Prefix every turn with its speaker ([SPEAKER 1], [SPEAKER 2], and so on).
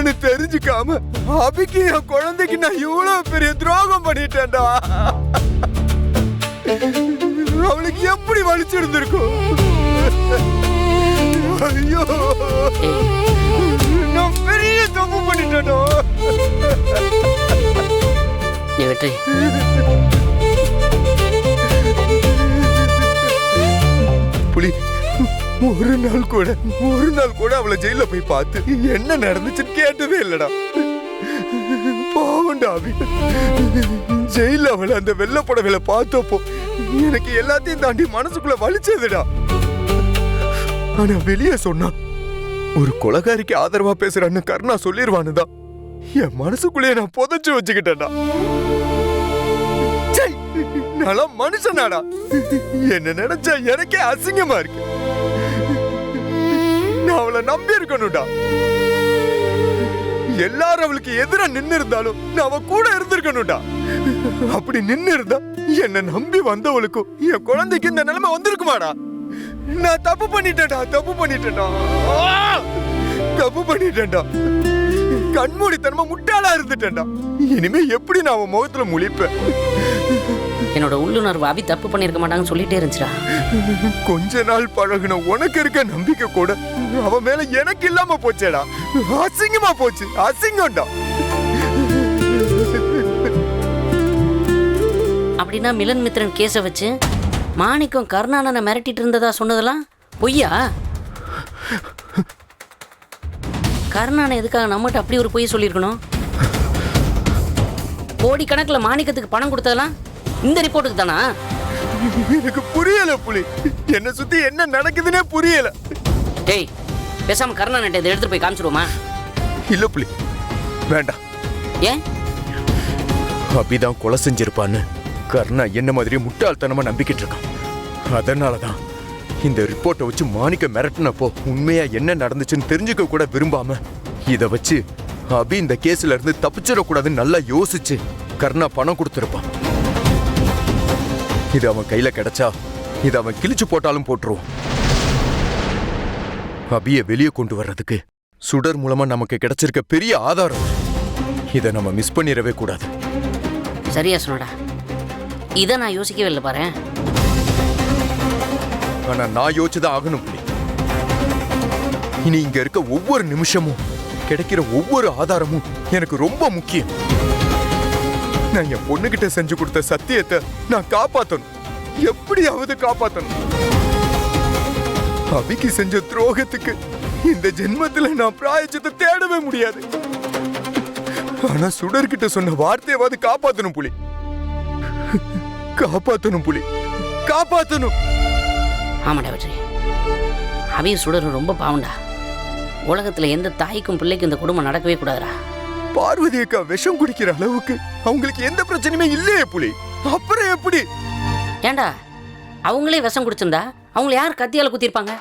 [SPEAKER 1] என்னன்னு தெரிஞ்சுக்காம அபிக்கு என் குழந்தைக்கு நான் இவ்வளவு பெரிய துரோகம் பண்ணிட்டேன்டா. அவளுக்கு எப்படி வலிச்சிருந்திருக்கும். ஐயோ, நான் பெரிய தப்பு பண்ணிட்டேன்டா.
[SPEAKER 2] வெற்றி,
[SPEAKER 1] புலி, ஒரு நாள் கூட அவளை ஜெயில போய் பார்த்து என்ன நடந்துச்சுன்னு கேட்டதே இல்லடா. பாவண்டா அபி. ஜெயில அவளை அந்த வெள்ளை புடவையில பார்த்தப்போ எனக்கு எல்லாத்தையும் தாண்டி மனசுக்குள்ள வலிச்சதுடா. ஆனா வெளியே சொன்னா ஒரு கொலைகாரிக்கு ஆதரவா பேசுறான்னு கருணா சொல்லிருவானுதான் என் மனசுக்குள்ளேயே நான் புதைச்சு வச்சுக்கிட்டேன்டா. நல்லா மனுஷனாடா. என்ன நினைச்சா எனக்கே அசிங்கமா இருக்கு. நான் அவளை நம்பி இருக்கணும்டா. எல்லாரும் அவளுக்கு எதிரா நின்னு இருந்தாலும் நான் அவ கூட இருந்திருக்கணும்டா. அப்படி நின்னு இருந்தா என்ன நம்பி வந்தவளுக்கும் என் குழந்தைக்கு இந்த நிலைமை வந்திருக்குமாடா. நான் தப்பு பண்ணிட்டேன்டா. கண்மூடித்தனமா முட்டாளா இருந்துட்டேன்டா. இனிமே எப்படி நான் அவன் முகத்துல முழிப்பேன்?
[SPEAKER 2] என்னோட உள்ளுணர்வு அபி தப்பு பண்ணிருக்க மாட்டாங்கன்னு சொல்லிட்டே இருந்துச்சுடா.
[SPEAKER 1] கொஞ்ச நாள் பழகுன உனக்கு இருக்க நம்பிக்கை கூட அவன் மேல எனக்கு இல்லாம போச்சேடா. அசிங்கமா போச்சு, அசிங்கம்டா.
[SPEAKER 2] அப்படின்னா மிலன் மித்ரன் கேஸை வச்சு மாணிக்கம் கருணானனை மிரட்டிட்டு இருந்ததா சொன்னதெல்லாம் பொய்யா? கருணானை எதுக்காக நம்மகிட்ட அப்படி ஒரு பொய் சொல்லியிருக்கணும்? கோடிக்கணக்கில் மாணிக்கத்துக்கு பணம் கொடுத்ததெல்லாம் இந்த ரிப்போர்ட்டுக்கு தானா?
[SPEAKER 1] எனக்கு புரியல புலி. என்ன சுத்தி என்ன நடக்குதுன்னே புரியல.
[SPEAKER 2] டேய், பேசாம கருணானை இதை எடுத்துட்டு போய் காமிச்சிடுவோமா?
[SPEAKER 1] இல்ல புலி, வேண்டாம்.
[SPEAKER 2] ஏன்?
[SPEAKER 1] அபிதான் கொலை செஞ்சிருப்பான்னு கருணா என்ன மாதிரி முட்டாள்தனமா நம்பிக்கிட்டு இருக்கான். அதனாலதான் இந்த ரிப்போர்ட்டை வச்சு மாணிக்க மிரட்டினப்போ உண்மையா என்ன நடந்துச்சுன்னு தெரிஞ்சுக்க கூட விரும்பாம இத வச்சு அபி இந்த கேஸ்ல இருந்து தப்பிச்சிடக்கூடாதுன்னு நல்லா யோசிச்சு கருணா பணம் கொடுத்திருப்பான். இது அவன் கையில கிடைச்சா இதை அவன் கிழிச்சு போட்டாலும் போட்டுருவான். அபியை வெளியே கொண்டு வர்றதுக்கு சுடர் மூலமா நமக்கு கிடைச்சிருக்க பெரிய ஆதாரம். இதை நம்ம மிஸ் பண்ணிடவே கூடாது.
[SPEAKER 2] சரியா சொன்னடா. இதை நான் யோசிக்கவே இல்லை பாரு.
[SPEAKER 1] ஆனா நான் யோசிச்சுதான் ஆகணும் புலி. இனி இங்க இருக்க ஒவ்வொரு நிமிஷமும் கிடைக்கிற ஒவ்வொரு ஆதாரமும் எனக்கு ரொம்ப முக்கியம். நான் என் பொண்ணுகிட்ட செஞ்சு கொடுத்த சத்தியத்தை நான் காப்பாத்தணும். எப்படியாவது காப்பாத்தணும். அபிக்கு செஞ்ச துரோகத்துக்கு இந்த ஜென்மத்துல நான் பிராயச்சித்தை தேடவே முடியாது. ஆனா சுடர்கிட்ட சொன்ன வார்த்தையாவது காப்பாத்தணும் புலி. காப்பாத்தணும் புலி, காப்பாத்தணும்.
[SPEAKER 2] ஆமாடா வெற்றி, அபி சுடர் ரொம்ப பாவண்டா. உலகத்துல எந்த தாய்க்கும் பிள்ளைக்கும் இந்த குடும்பம் நடக்கவே கூடாதுடா.
[SPEAKER 1] பார்வதி அக்கா விஷம் குடிக்கிற அளவுக்கு அவங்களுக்கு எந்த பிரச்சனையுமே இல்லையே புலி. அப்புறம் எப்படி?
[SPEAKER 2] ஏண்டா, அவங்களே விஷம் குடிச்சிருந்தா அவங்களை யார் கத்தியால குத்திருப்பாங்க?